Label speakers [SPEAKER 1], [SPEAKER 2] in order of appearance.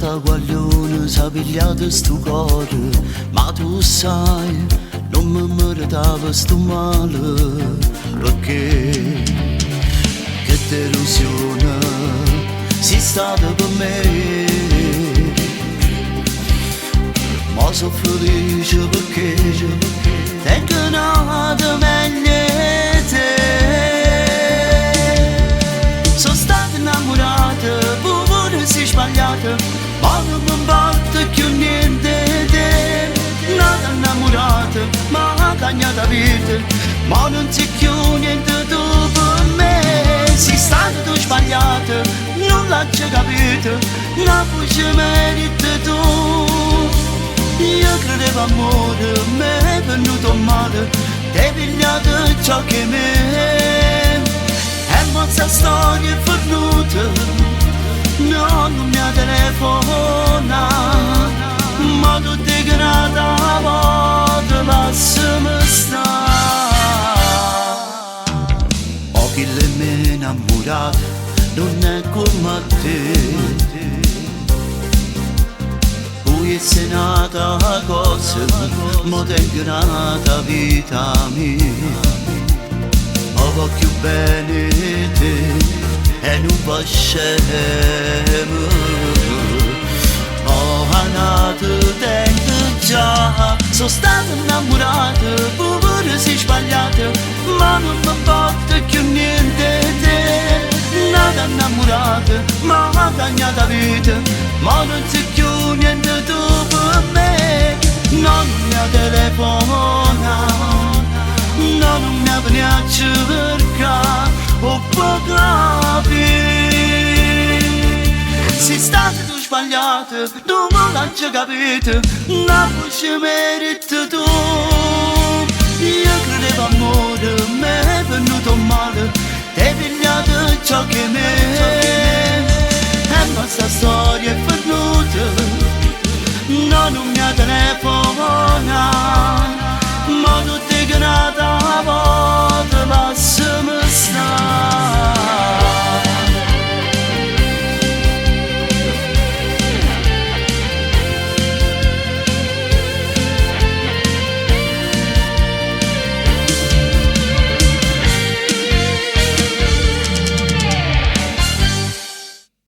[SPEAKER 1] da guaglione si è pigliato sto cuore, ma tu sai, non mi meritava sto male, perché che delusione sei stata per me. Ma sono felice perché tengo nata meglio di te. Sono stata innamorata, pure si sbagliata, ma non mi importa più niente di te. Nata innamorata, ma ha cambiato vita, ma non c'è più niente tu per me. Sei stata tu sbagliata, non l'ho capito, la voce merita tu. Io credevo amore, me è venuto male, ti hai pigliato ciò che me. E mozza storia è venuta, no, non mi telefona, ma tu ti grata a volte lasciami stare. Ho chi le me innamorato, non è come te. Se nata cosa, ma tengo nata vita mia. Ma voglio bene te e non facciamo. Oh, nato tengo già, sono stata innamorata, pure si sbagliata, ma non mi importa più niente di te. Nata innamorata, ma ha cambiato vita, ma non c'è più niente tu per me. Non mi telefona, non mi piace perché ho poco capito. Sei stata tu sbagliata, non me l'hai capito, la voce merita tu. Io credevo amore, me è venuto male, ti hai pigliato ciò che me. E basta